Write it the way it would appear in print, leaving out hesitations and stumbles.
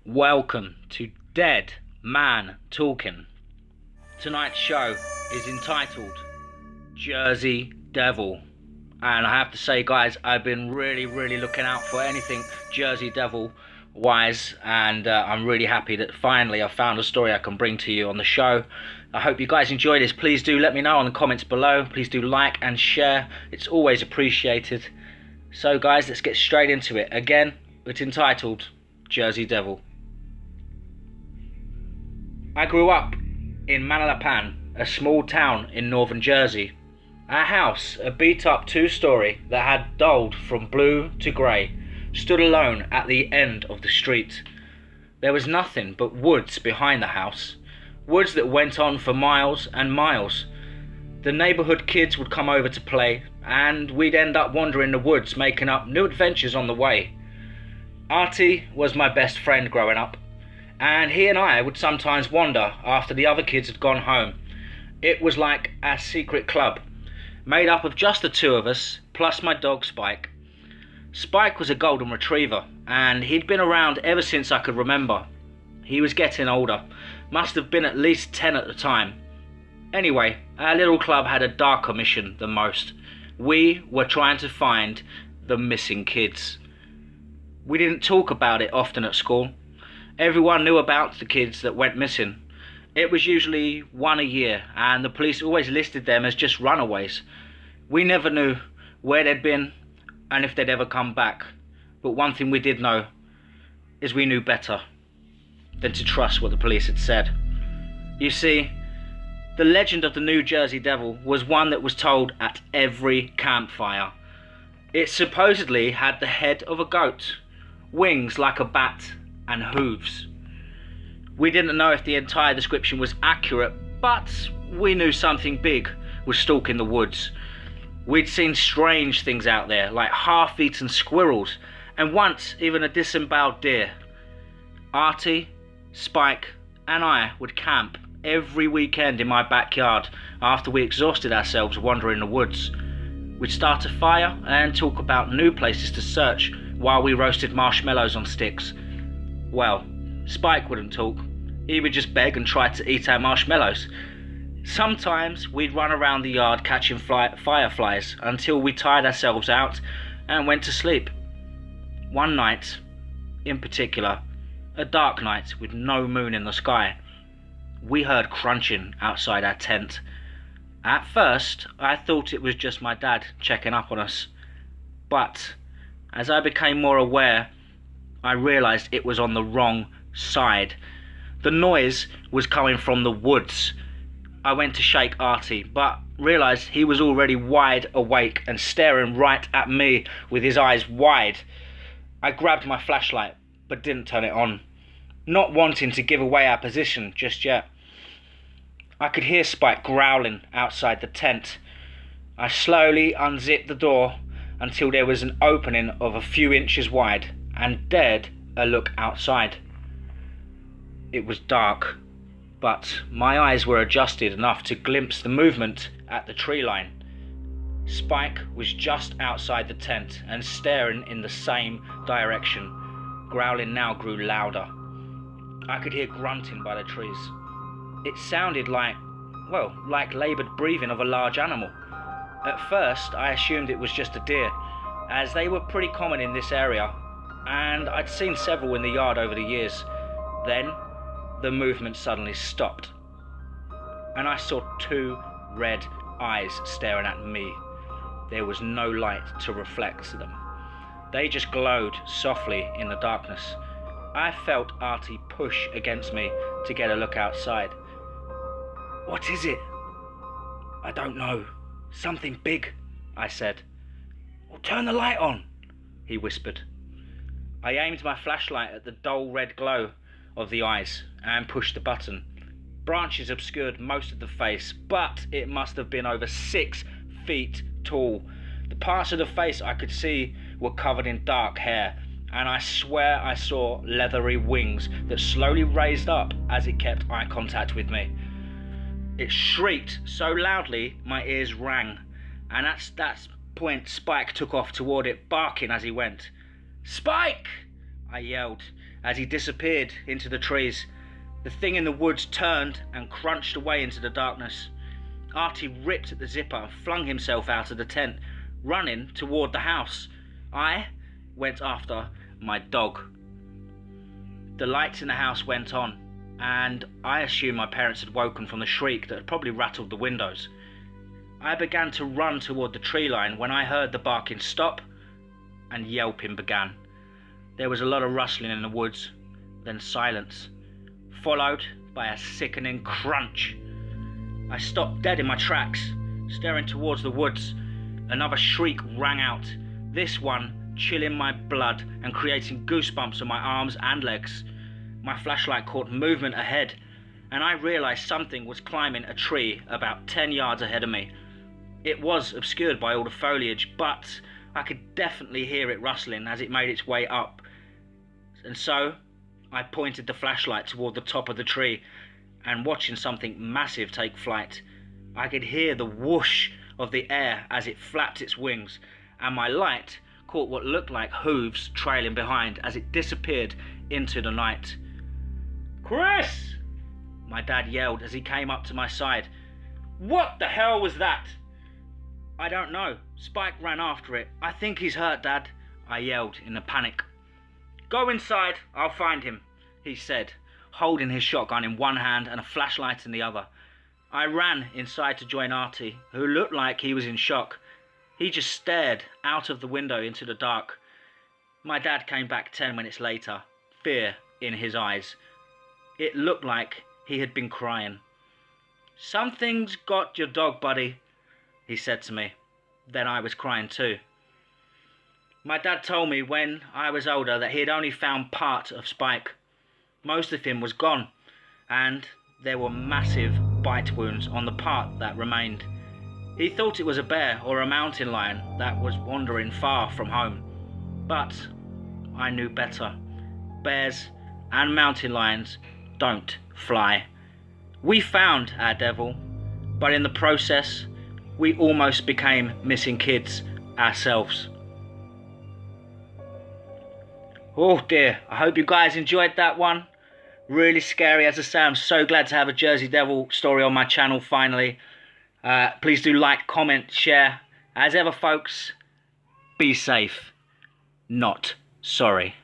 Welcome to Dead Man Talking. Tonight's show is entitled Jersey Devil. And I have to say, guys, I've been really looking out for anything Jersey Devil wise, and I'm really happy that finally I found a story I can bring to you on the show. I hope you guys enjoy this. Please do let me know in the comments below. Please do like and share. It's always appreciated. So guys, let's get straight into it. Again, it's entitled Jersey Devil. I grew up in Manalapan, a small town in northern Jersey. Our house, a beat-up two-storey that had dulled from blue to grey, stood alone at the end of the street. There was nothing but woods behind the house, woods that went on for miles and miles. The neighbourhood kids would come over to play, and we'd end up wandering the woods, making up new adventures on the way. Artie was my best friend growing up, and he and I would sometimes wander after the other kids had gone home. It was like our secret club, made up of just the two of us, plus my dog Spike. Spike was a golden retriever, and he'd been around ever since I could remember. He was getting older, must have been at least 10 at the time. Anyway, our little club had a darker mission than most. We were trying to find the missing kids. We didn't talk about it often at school. Everyone knew about the kids that went missing. It was usually one a year, and the police always listed them as just runaways. We never knew where they'd been and if they'd ever come back. But one thing we did know is we knew better than to trust what the police had said. You see, the legend of the New Jersey Devil was one that was told at every campfire. It supposedly had the head of a goat, wings like a bat, and hooves. We didn't know if the entire description was accurate, but we knew something big was stalking the woods. We'd seen strange things out there, like half-eaten squirrels, and once even a disemboweled deer. Artie, Spike, and I would camp every weekend in my backyard after we exhausted ourselves wandering the woods. We'd start a fire and talk about new places to search while we roasted marshmallows on sticks. Well, Spike wouldn't talk. He would just beg and try to eat our marshmallows. Sometimes we'd run around the yard catching fireflies until we tired ourselves out and went to sleep. One night, in particular, a dark night with no moon in the sky, we heard crunching outside our tent. At first, I thought it was just my dad checking up on us. But as I became more aware, I realised it was on the wrong side. The noise was coming from the woods. I went to shake Artie, but realised he was already wide awake and staring right at me with his eyes wide. I grabbed my flashlight, but didn't turn it on, not wanting to give away our position just yet. I could hear Spike growling outside the tent. I slowly unzipped the door until there was an opening of a few inches wide, and dared a look outside. It was dark, but my eyes were adjusted enough to glimpse the movement at the tree line. Spike was just outside the tent and staring in the same direction. Growling now grew louder. I could hear grunting by the trees. It sounded like laboured breathing of a large animal. At first I assumed it was just a deer, as they were pretty common in this area, and I'd seen several in the yard over the years. Then the movement suddenly stopped, and I saw two red eyes staring at me. There was no light to reflect them. They just glowed softly in the darkness. I felt Artie push against me to get a look outside. "What is it?" "I don't know. Something big," I said. "Well, turn the light on," he whispered. I aimed my flashlight at the dull red glow of the eyes and pushed the button. Branches obscured most of the face, but it must have been over 6 feet tall. The parts of the face I could see were covered in dark hair, and I swear I saw leathery wings that slowly raised up as it kept eye contact with me. It shrieked so loudly my ears rang, and at that point Spike took off toward it, barking as he went. "Spike!" I yelled as he disappeared into the trees. The thing in the woods turned and crunched away into the darkness. Artie ripped at the zipper and flung himself out of the tent, running toward the house. I went after my dog. The lights in the house went on, and I assumed my parents had woken from the shriek that had probably rattled the windows. I began to run toward the tree line when I heard the barking stop and yelping began. There was a lot of rustling in the woods, then silence, followed by a sickening crunch. I stopped dead in my tracks, staring towards the woods. Another shriek rang out, this one chilling my blood and creating goosebumps on my arms and legs. My flashlight caught movement ahead, and I realized something was climbing a tree about 10 yards ahead of me. It was obscured by all the foliage, but I could definitely hear it rustling as it made its way up. And so I pointed the flashlight toward the top of the tree, and watching something massive take flight. I could hear the whoosh of the air as it flapped its wings, and my light caught what looked like hooves trailing behind as it disappeared into the night. "Chris!" my dad yelled as he came up to my side. "What the hell was that?" "I don't know. Spike ran after it. I think he's hurt, Dad," I yelled in a panic. "Go inside, I'll find him," he said, holding his shotgun in one hand and a flashlight in the other. I ran inside to join Artie, who looked like he was in shock. He just stared out of the window into the dark. My dad came back 10 minutes later, fear in his eyes. It looked like he had been crying. "Something's got your dog, buddy," he said to me. Then I was crying too. My dad told me when I was older that he had only found part of Spike. Most of him was gone, and there were massive bite wounds on the part that remained. He thought it was a bear or a mountain lion that was wandering far from home. But I knew better. Bears and mountain lions don't fly. We found our devil, but in the process, we almost became missing kids ourselves. Oh dear, I hope you guys enjoyed that one. Really scary, as I say. I'm so glad to have a Jersey Devil story on my channel finally. Please do like, comment, share. As ever, folks, be safe, not sorry.